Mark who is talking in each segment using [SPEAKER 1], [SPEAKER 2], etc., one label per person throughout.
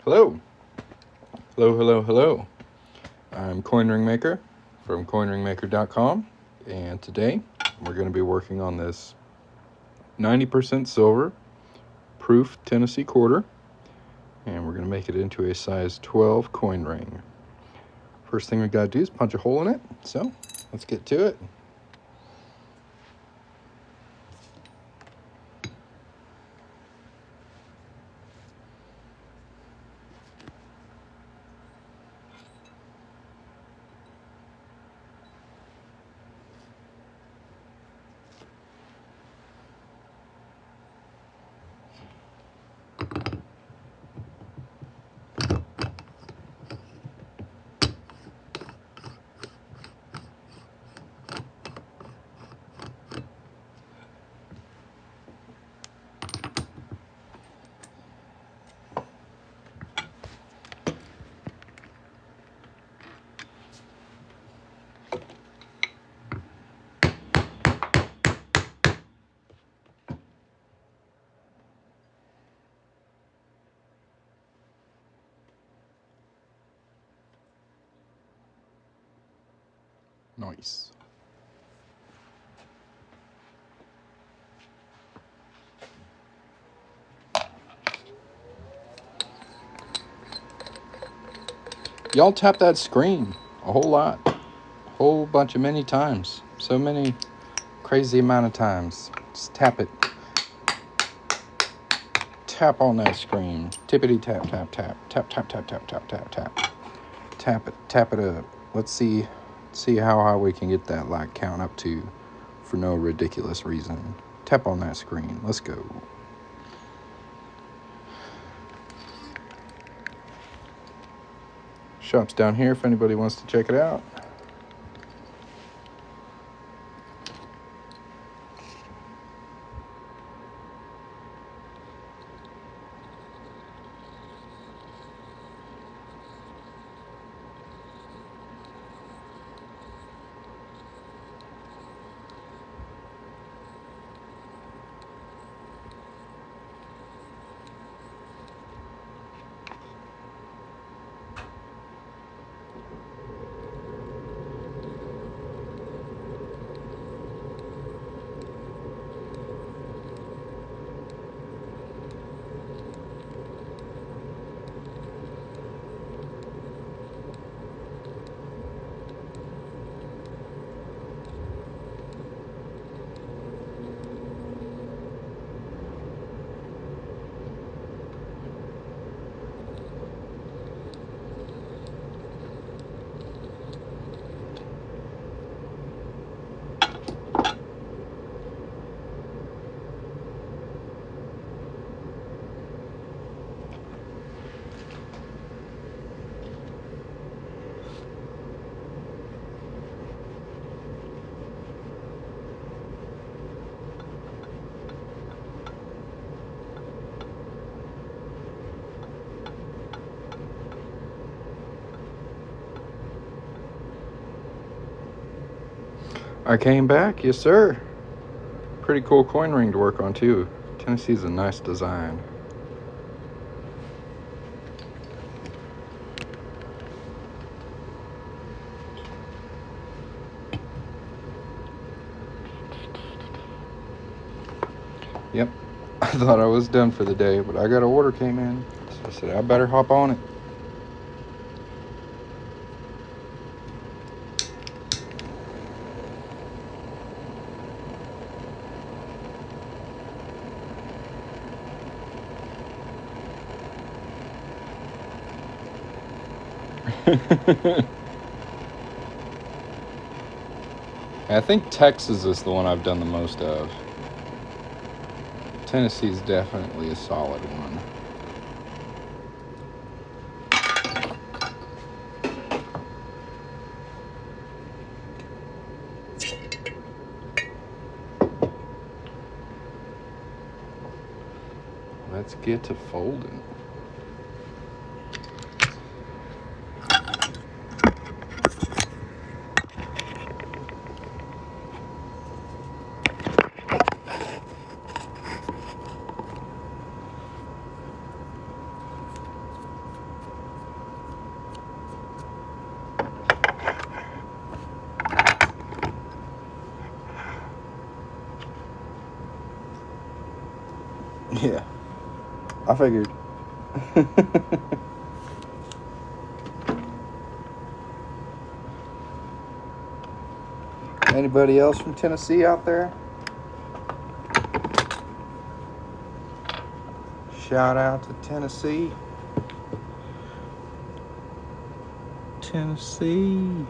[SPEAKER 1] Hello. Hello, hello, hello. I'm Coin Ring Maker from coinringmaker.com, and today we're going to be working on this 90% silver proof Tennessee quarter, and we're going to make it into a size 12 coin ring. First thing we got to do is punch a hole in it, so let's get to it. Nice. Y'all tap that screen a whole lot. Whole bunch of many times. So many crazy amount of times. Just tap it. Tap on that screen. Tippity tap, tap, tap. Tap, tap, tap, tap, tap, tap, tap. Tap it up. Let's see how high we can get that like count up to for no ridiculous reason. Tap on that screen. Let's go. Shop's down here if anybody wants to check it out. I came back, yes sir. Pretty cool coin ring to work on too. Tennessee's a nice design. Yep, I thought I was done for the day, but I got an order came in, so I said I better hop on it. I think Texas is the one I've done the most of. Tennessee's definitely a solid one. Let's get to folding. I figured. Anybody else from Tennessee out there? Shout out to Tennessee. Tennessee.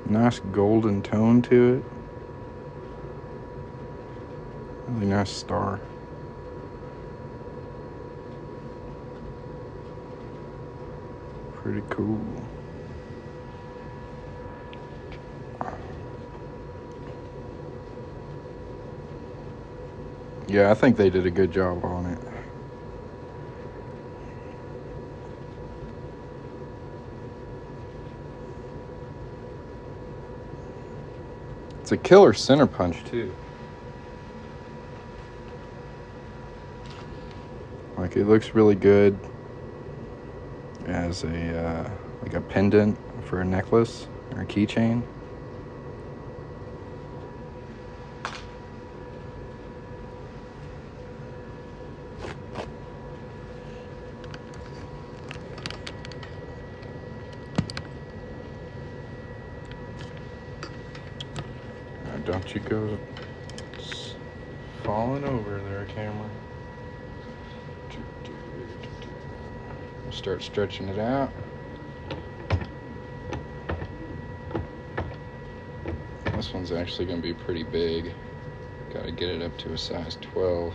[SPEAKER 1] Nice golden tone to it. Really nice star. Pretty cool. Yeah, I think they did a good job on it. It's a killer center punch too. Like, it looks really good as a like a pendant for a necklace or a keychain. Don't you go falling over there, camera. We'll start stretching it out. This one's actually going to be pretty big. Got to get it up to a size 12.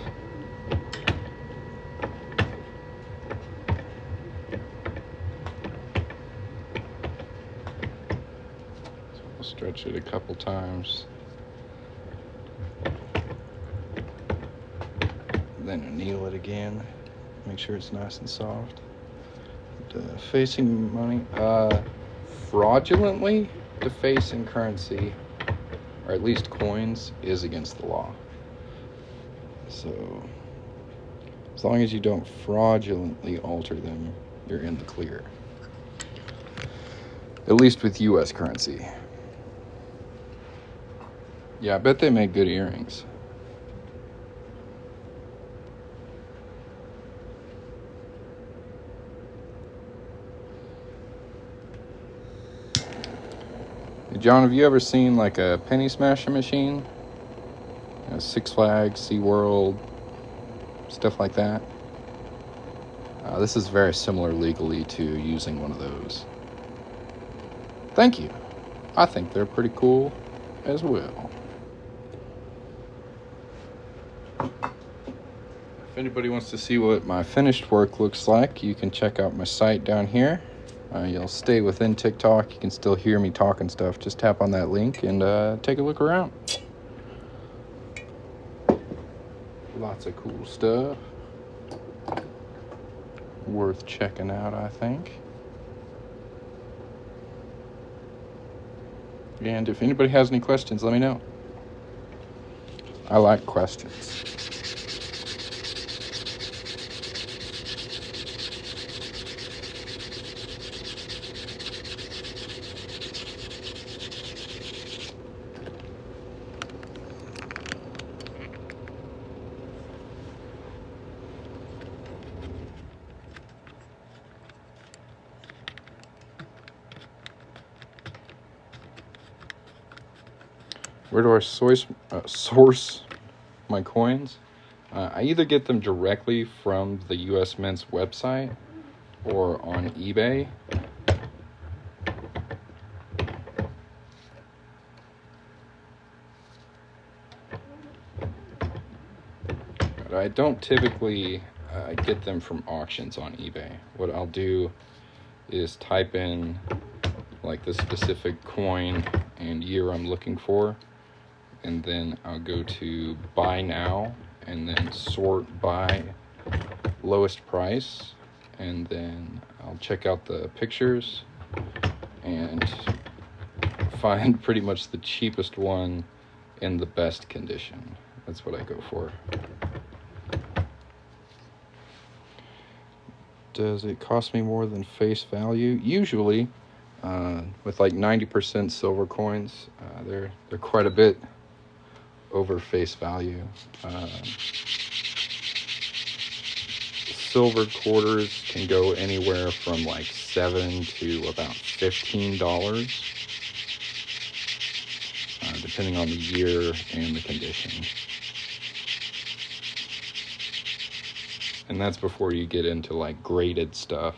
[SPEAKER 1] So we'll stretch it a couple times. Then anneal it again. Make sure it's nice and soft. Defacing money. Fraudulently defacing currency, or at least coins, is against the law. So, as long as you don't fraudulently alter them, you're in the clear. At least with U.S. currency. Yeah, I bet they make good earrings. John, have you ever seen like a penny smasher machine? Six Flags, SeaWorld, stuff like that. This is very similar legally to using one of those. Thank you. I think they're pretty cool as well. If anybody wants to see what my finished work looks like, you can check out my site down here. You'll stay within TikTok. You can still hear me talking stuff. Just tap on that link and take a look around. Lots of cool stuff. Worth checking out, I think. And if anybody has any questions, let me know. I like questions. Where do I source my coins? I either get them directly from the US Mint's website or on eBay. But I don't typically get them from auctions on eBay. What I'll do is type in like the specific coin and year I'm looking for, and then I'll go to buy now and then sort by lowest price, and then I'll check out the pictures and find pretty much the cheapest one in the best condition. That's what I go for. Does it cost me more than face value? Usually, with like 90% silver coins, they're quite a bit over face value. Silver quarters can go anywhere from like $7 to about $15, depending on the year and the condition. And that's before you get into like graded stuff,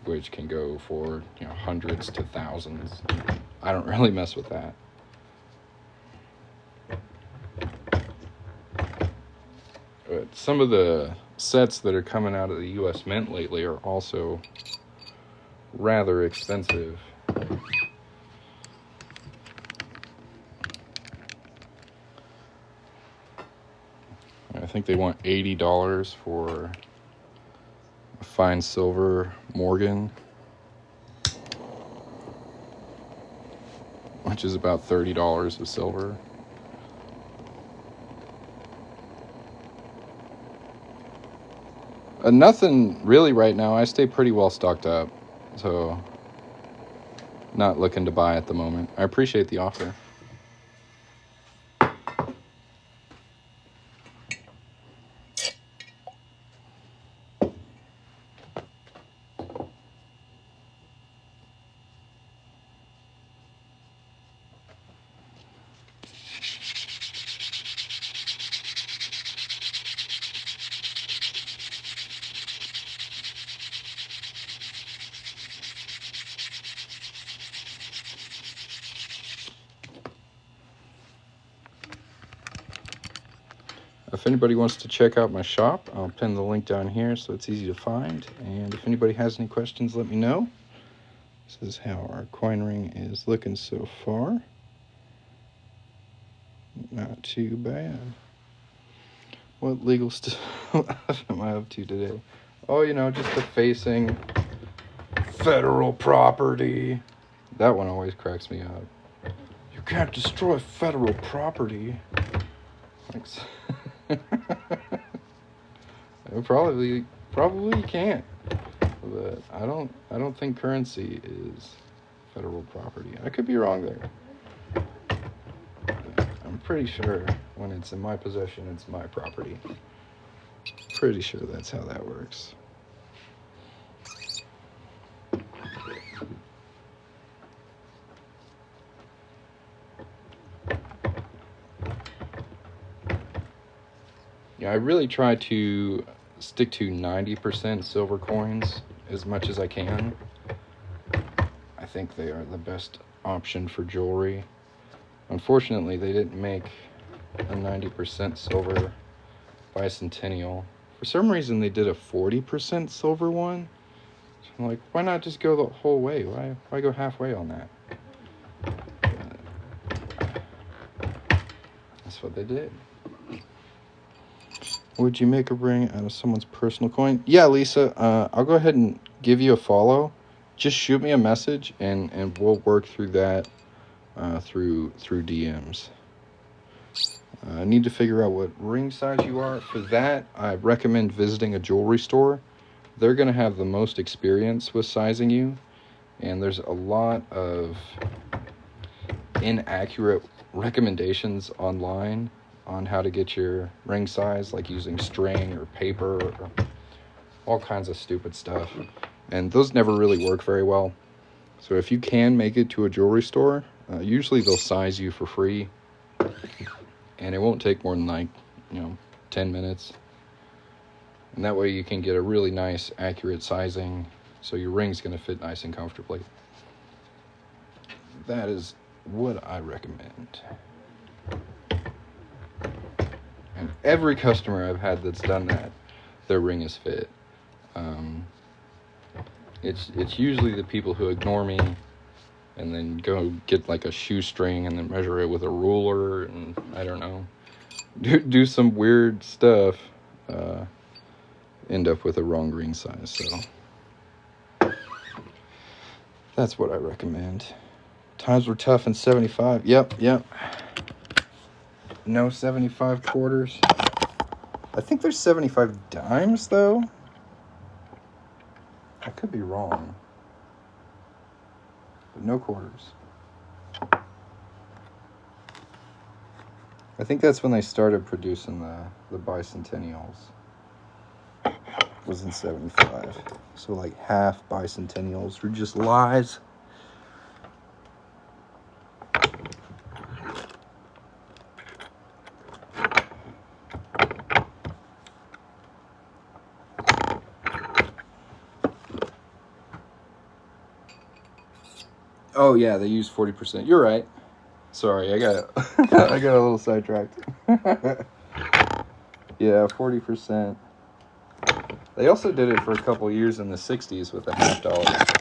[SPEAKER 1] which can go for, hundreds to thousands. I don't really mess with that. But some of the sets that are coming out of the U.S. Mint lately are also rather expensive. I think they want $80 for a fine silver Morgan, which is about $30 of silver. Nothing really right now. I stay pretty well stocked up, so not looking to buy at the moment. I appreciate the offer. If anybody wants to check out my shop, I'll pin the link down here so it's easy to find. And if anybody has any questions, let me know. This is how our coin ring is looking so far. Not too bad. What legal stuff am I up to today? Oh, just the facing federal property. That one always cracks me up. You can't destroy federal property. Thanks. Probably you can't. But I don't think currency is federal property. I could be wrong there. I'm pretty sure when it's in my possession, it's my property. Pretty sure that's how that works. Yeah, I really try to stick to 90% silver coins as much as I can. I think they are the best option for jewelry. Unfortunately, they didn't make a 90% silver bicentennial. For some reason, they did a 40% silver one. So I'm like, why not just go the whole way? Why go halfway on that? That's what they did. Would you make a ring out of someone's personal coin? Yeah, Lisa, I'll go ahead and give you a follow. Just shoot me a message, and we'll work through that through DMs. I need to figure out what ring size you are. For that, I recommend visiting a jewelry store. They're going to have the most experience with sizing you, and there's a lot of inaccurate recommendations online on how to get your ring size, like using string or paper or all kinds of stupid stuff. And those never really work very well. So if you can make it to a jewelry store, usually they'll size you for free. And it won't take more than 10 minutes. And that way you can get a really nice, accurate sizing, so your ring's going to fit nice and comfortably. That is what I recommend. And every customer I've had that's done that, their ring is fit. It's usually the people who ignore me and then go get like a shoestring and then measure it with a ruler and I don't know, do some weird stuff. end up with a wrong green size. So that's what I recommend. Times were tough in 75. Yep. No 75 quarters. I think there's 75 dimes, though. I could be wrong. But no quarters. I think that's when they started producing the bicentennials. Was in 75. So like half bicentennials were just lies. Oh yeah, they use 40%. You're right. Sorry, I got I got a little sidetracked. Yeah, 40%. They also did it for a couple years in the 60s with a $50.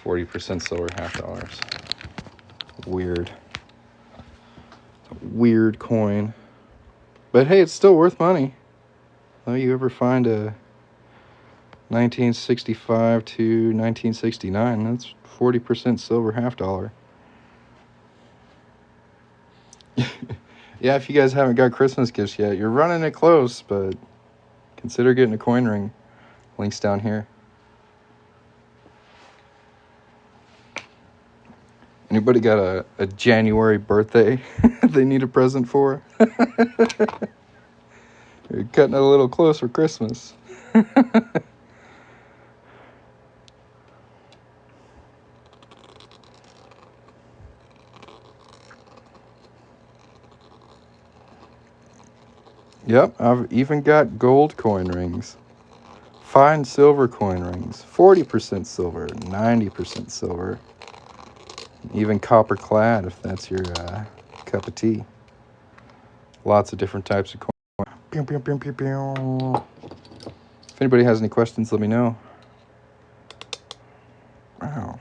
[SPEAKER 1] 40% silver $50. Weird. Weird coin. But hey, it's still worth money. Well, you ever find a 1965 to 1969, that's 40% silver $50. Yeah, if you guys haven't got Christmas gifts yet, you're running it close, but consider getting a coin ring. Links down here. Anybody got a January birthday they need a present for? You're cutting it a little close for Christmas. Yep, I've even got gold coin rings. Fine silver coin rings. 40% silver, 90% silver. Even copper clad if that's your cup of tea. Lots of different types of coin. Pew, pew, pew, pew, pew. If anybody has any questions, let me know. Wow.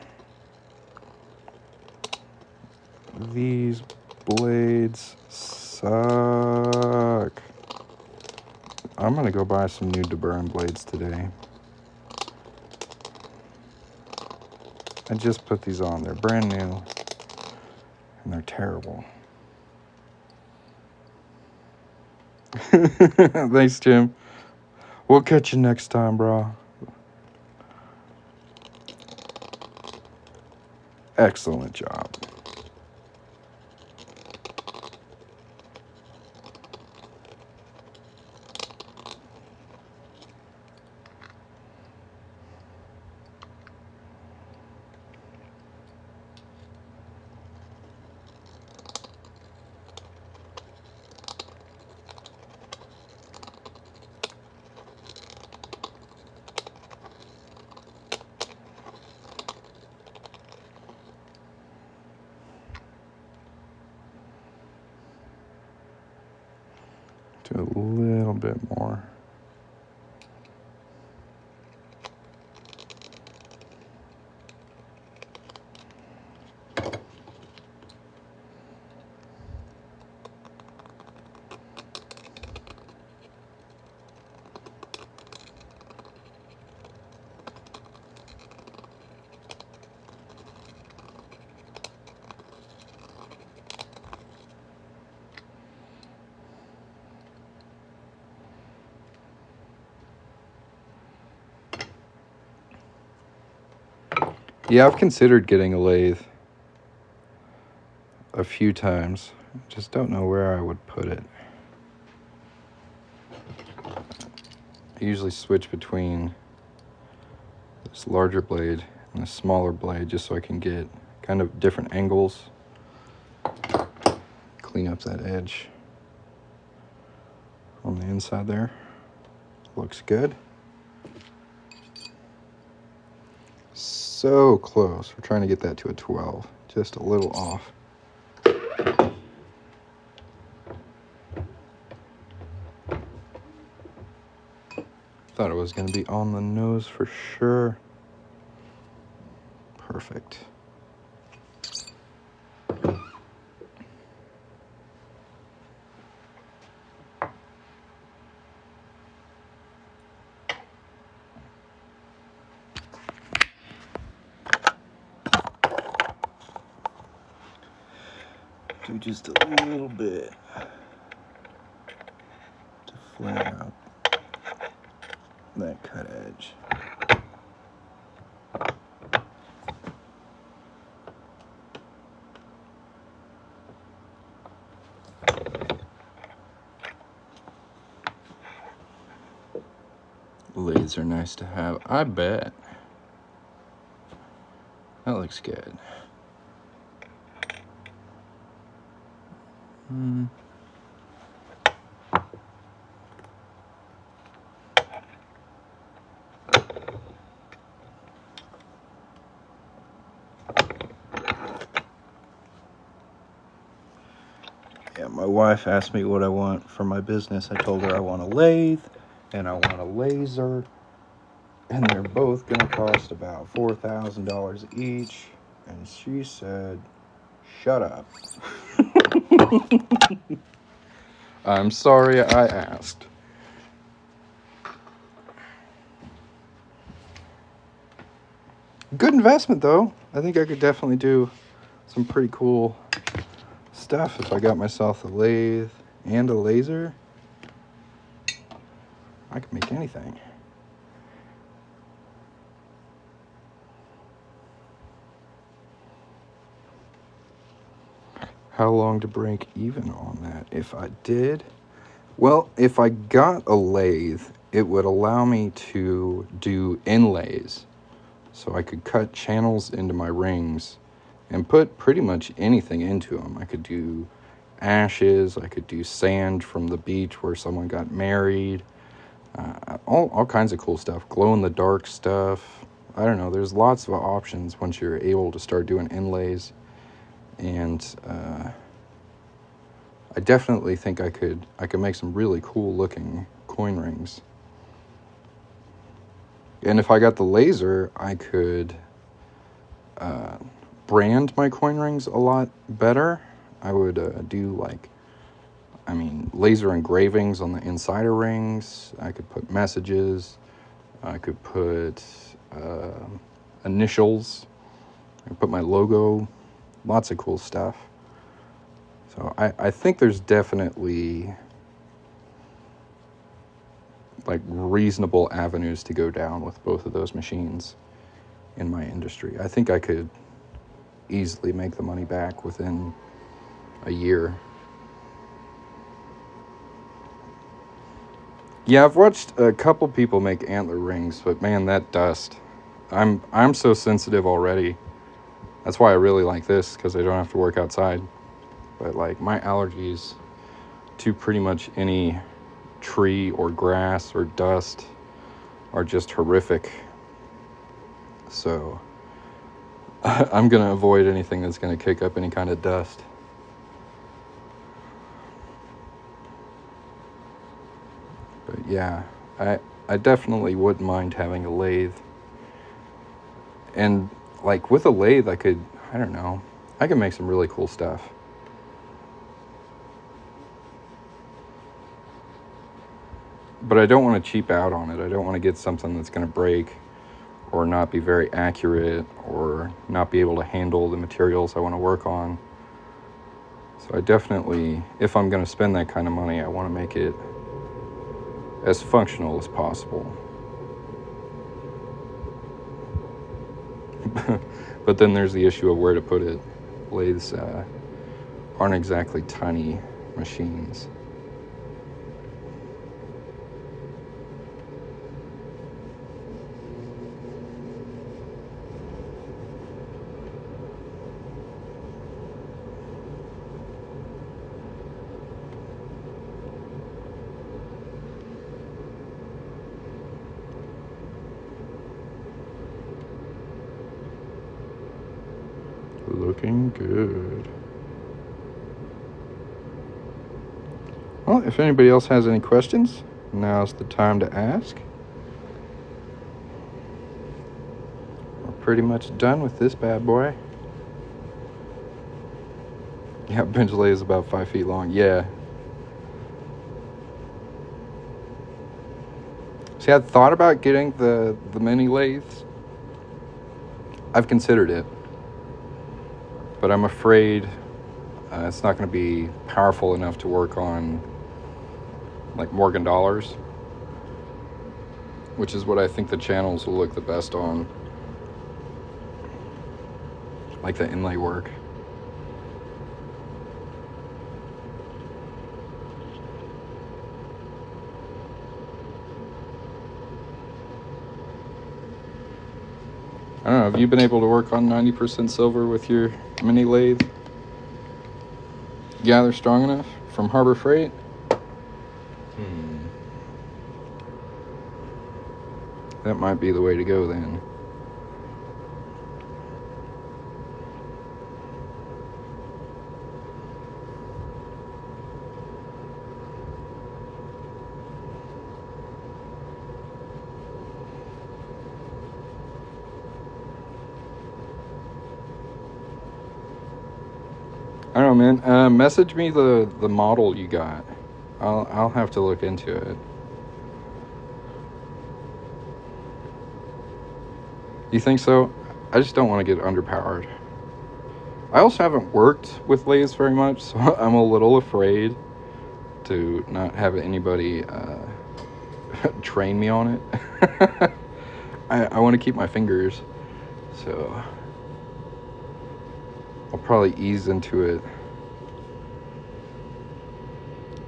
[SPEAKER 1] These blades suck. I'm going to go buy some new DeBurn blades today. I just put these on. They're brand new. And they're terrible. Thanks, Jim. We'll catch you next time, bro. Excellent job. Do a little bit more. Yeah, I've considered getting a lathe a few times. Just don't know where I would put it. I usually switch between this larger blade and a smaller blade just so I can get kind of different angles. Clean up that edge on the inside there. Looks good. So close. We're trying to get that to a 12. Just a little off. Thought it was going to be on the nose for sure. Perfect. do just a little bit to flat out that cut edge. Lathes are nice to have, I bet. That looks good. Yeah, my wife asked me what I want for my business. I told her I want a lathe and I want a laser, and they're both gonna cost about $4,000 each. And she said, "Shut up." I'm sorry I asked. Good investment though. I think I could definitely do some pretty cool stuff if I got myself a lathe and a laser. I could make anything. How long to break even on that? If I did, well, if I got a lathe, it would allow me to do inlays. So I could cut channels into my rings and put pretty much anything into them. I could do ashes, I could do sand from the beach where someone got married, all kinds of cool stuff, glow-in-the-dark stuff. I don't know, there's lots of options once you're able to start doing inlays. And I definitely think I could make some really cool looking coin rings. And if I got the laser, I could brand my coin rings a lot better. I would do laser engravings on the inside of rings. I could put messages. I could put initials. I could put my logo. Lots of cool stuff. So I think there's definitely reasonable avenues to go down with both of those machines in my industry. I think I could easily make the money back within a year. Yeah, I've watched a couple people make antler rings, but man, that dust. I'm so sensitive already. That's why I really like this, because I don't have to work outside. But my allergies to pretty much any tree or grass or dust are just horrific. So I'm going to avoid anything that's going to kick up any kind of dust. But yeah, I definitely wouldn't mind having a lathe. And with a lathe, I could make some really cool stuff. But I don't want to cheap out on it. I don't want to get something that's going to break or not be very accurate or not be able to handle the materials I want to work on. So I definitely, if I'm going to spend that kind of money, I want to make it as functional as possible. But then there's the issue of where to put it. Lathes aren't exactly tiny machines. Looking good. Well, if anybody else has any questions, now's the time to ask. We're pretty much done with this bad boy. Yeah, bench lathe is about 5 feet long. Yeah. See, I'd thought about getting the mini lathes. I've considered it. But I'm afraid It's not going to be powerful enough to work on like Morgan dollars, which is what I think the channels will look the best on, like the inlay work. I don't know, have you been able to work on 90% silver with your mini lathe? Gather strong enough from Harbor Freight? That might be the way to go then. I don't know, man. Message me the model you got. I'll have to look into it. You think so? I just don't want to get underpowered. I also haven't worked with lathes very much, so I'm a little afraid to not have anybody train me on it. I want to keep my fingers, so I'll probably ease into it.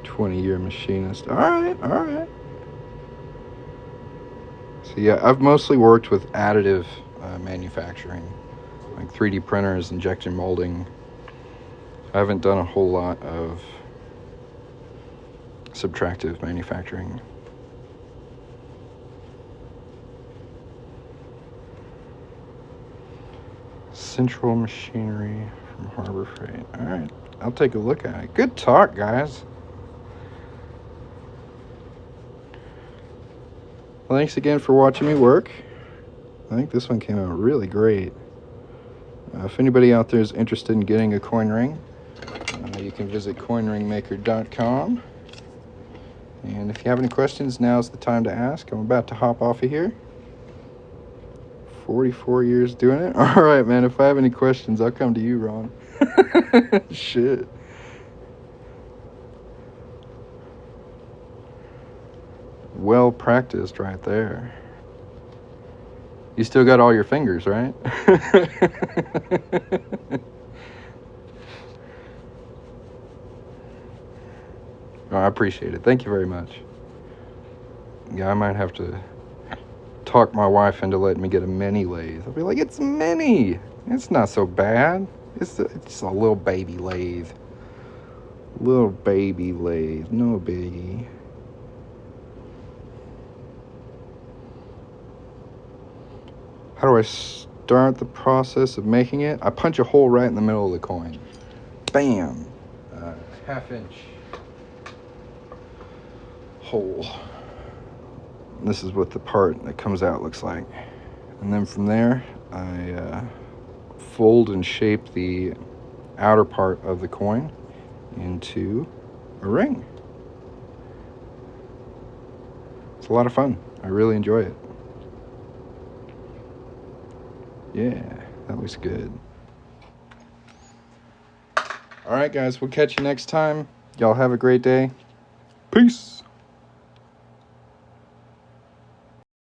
[SPEAKER 1] 20-year machinist. All right. So yeah, I've mostly worked with additive manufacturing, like 3D printers, injection molding. I haven't done a whole lot of subtractive manufacturing. Central Machinery from Harbor Freight. All right, I'll take a look at it. Good talk, guys. Well, thanks again for watching me work. I think this one came out really great. If anybody out there is interested in getting a coin ring, you can visit coinringmaker.com. And if you have any questions, now's the time to ask. I'm about to hop off of here. 44 years doing it. All right, man. If I have any questions, I'll come to you, Ron. Shit. Well practiced right there. You still got all your fingers, right? Oh, I appreciate it. Thank you very much. Yeah, I might have to talk my wife into letting me get a mini lathe. I'll be like, it's mini. It's not so bad. It's a little baby lathe. Little baby lathe. No biggie. How do I start the process of making it? I punch a hole right in the middle of the coin. Bam. 1/2 inch hole. And this is what the part that comes out looks like. And then from there, I fold and shape the outer part of the coin into a ring. It's a lot of fun. I really enjoy it. Yeah, that looks good. All right, guys, we'll catch you next time. Y'all have a great day. Peace.